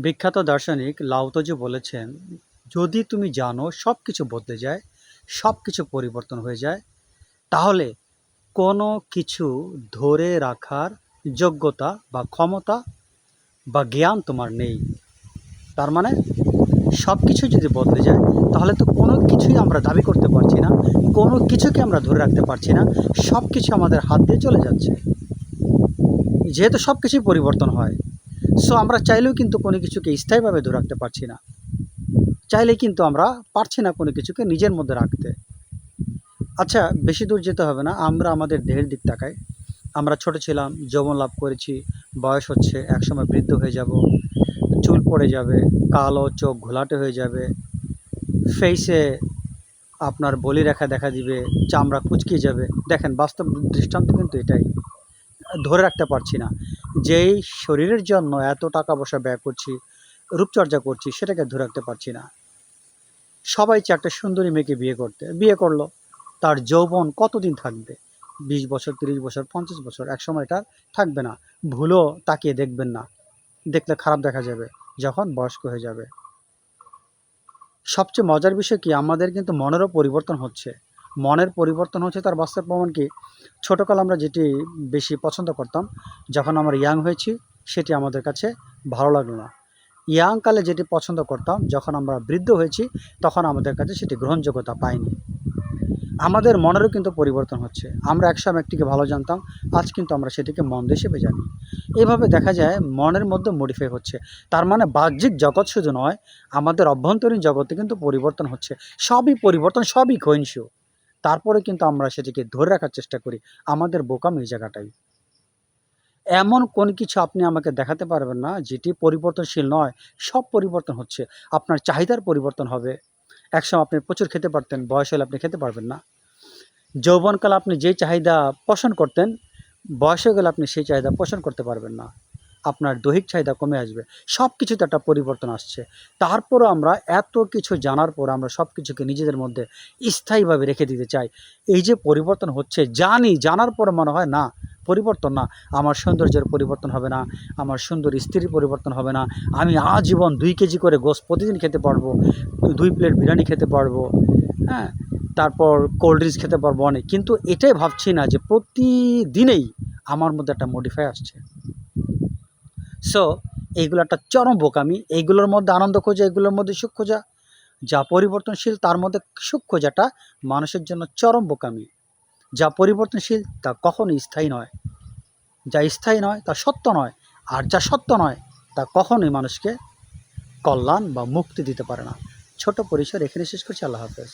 বিখ্যাত দার্শনিক লাও-ত্জু বলেছেন, যদি তুমি জানো সব কিছু বদলে যায়, সব কিছু পরিবর্তন হয়ে যায়, তাহলে কোনো কিছু ধরে রাখার যোগ্যতা বা ক্ষমতা বা জ্ঞান তোমার নেই। তার মানে সব কিছু যদি বদলে যায়, তাহলে তো কোনো কিছুই আমরা দাবি করতে পারছি না, কোনো কিছুকে আমরা ধরে রাখতে পারছি না, সব কিছু আমাদের হাত দিয়ে চলে যাচ্ছে। যেহেতু সব কিছুই পরিবর্তন হয়, সো আমরা চাইলেও কিন্তু কোনো কিছুকে স্থায়ীভাবে ধরে রাখতে পারছি না। চাইলে কিন্তু আমরা পারছি না কোনো কিছুকে নিজের মধ্যে রাখতে। আচ্ছা, বেশি দূর যেতে হবে না, আমরা আমাদের দেহের দিক তাকাই। আমরা ছোট ছিলাম, যৌবন লাভ করেছি, বয়স হচ্ছে, একসময় বৃদ্ধ হয়ে যাব, চুল পড়ে যাবে, কালো, চোখ ঘোলাটে হয়ে যাবে, ফেসে আপনার বলিরেখা দেখা দিবে, চামড়া কুঁচকে যাবে। দেখেন, বাস্তব দৃষ্টান্ত কিন্তু এটাই। ধরে রাখতে পারছি না। যেই শরীরের জন্য এত টাকা পয়সা ব্যয় করছি, রূপচর্চা করছি, সেটাকে ধরে রাখতে পারছি না। সবাই চায় একটা সুন্দরী মেয়েকে বিয়ে করতে, বিয়ে করলো, তার যৌবন কতদিন থাকবে? 20 বছর, 30 বছর, 50 বছর, একসময় এটা থাকবে না। ভুলও তাকিয়ে দেখবেন না, দেখলে খারাপ দেখা যাবে যখন বয়স্ক হয়ে যাবে। সবচেয়ে মজার বিষয় কি, আমাদের কিন্তু মনেরও পরিবর্তন হচ্ছে। মনের পরিবর্তন হচ্ছে, তার বাস্তব প্রমাণ কি? ছোটোকাল আমরা যেটি বেশি পছন্দ করতাম, যখন আমরা ইয়াং হয়েছি, সেটি আমাদের কাছে ভালো লাগলো না। ইয়াং কালে যেটি পছন্দ করতাম, যখন আমরা বৃদ্ধ হয়েছি, তখন আমাদের কাছে সেটি গ্রহণযোগ্যতা পায়নি। আমাদের মনেরও কিন্তু পরিবর্তন হচ্ছে। আমরা একসময় একটিকে ভালো জানতাম, আজ কিন্তু আমরা সেটিকে মন্দ হিসেবে জানি। এভাবে দেখা যায় মনের মধ্যে মডিফাই হচ্ছে। তার মানে বাহ্যিক জগৎ শুধু নয়, আমাদের অভ্যন্তরীণ জগতে কিন্তু পরিবর্তন হচ্ছে। সবই পরিবর্তন, সবই ক্ষয়িষ্ণু। তারপরে কিন্তু আমরা সেটিকে ধরে রাখার চেষ্টা করি। আমাদের বোকামি এই জায়গাটাই। এমন কোন কিছু আপনি আমাকে দেখাতে পারবেন না যেটি পরিবর্তনশীল নয়। সব পরিবর্তন হচ্ছে। আপনার চাহিদার পরিবর্তন হবে। একসময় আপনি প্রচুর খেতে পারতেন, বয়স হলে আপনি খেতে পারবেন না। যৌবনকালে আপনি যেই চাহিদা পোষণ করতেন, বয়স হয়ে গেলে আপনি সেই চাহিদা পোষণ করতে পারবেন না। আপনার দৈহিক চাহিদা কমে আসবে। সব কিছুতে একটা পরিবর্তন আসছে। তারপরও আমরা এত কিছু জানার পর আমরা সব কিছুকে নিজেদের মধ্যে স্থায়ীভাবে রেখে দিতে চাই। এই যে পরিবর্তন হচ্ছে, জানি, জানার পর মনে হয় না, পরিবর্তন না। আমার সৌন্দর্যের পরিবর্তন হবে না, আমার সুন্দর স্ত্রীর পরিবর্তন হবে না, আমি আজীবন 2 কেজি করে গোশত প্রতিদিন খেতে পারবো, 2 প্লেট বিরিয়ানি খেতে পারবো, হ্যাঁ? তারপর কোল্ড ড্রিঙ্কস খেতে পারবো অনেক। কিন্তু এটাই ভাবছি না যে প্রতিদিনেই আমার মধ্যে একটা মডিফাই আসছে। সো এইগুলো একটা চরম বোকামি। এইগুলোর মধ্যে আনন্দ খোঁজা, এগুলোর মধ্যে সুখ খোঁজা, যা পরিবর্তনশীল তার মধ্যে সুখ খোঁজাটা মানুষের জন্য চরম বোকামি। যা পরিবর্তনশীল তা কখনোই স্থায়ী নয়, যা স্থায়ী নয় তা সত্য নয়, আর যা সত্য নয় তা কখনোই মানুষকে কল্যাণ বা মুক্তি দিতে পারে না। ছোট পরিসর এখানে শেষ করছি। আল্লাহ হাফেজ।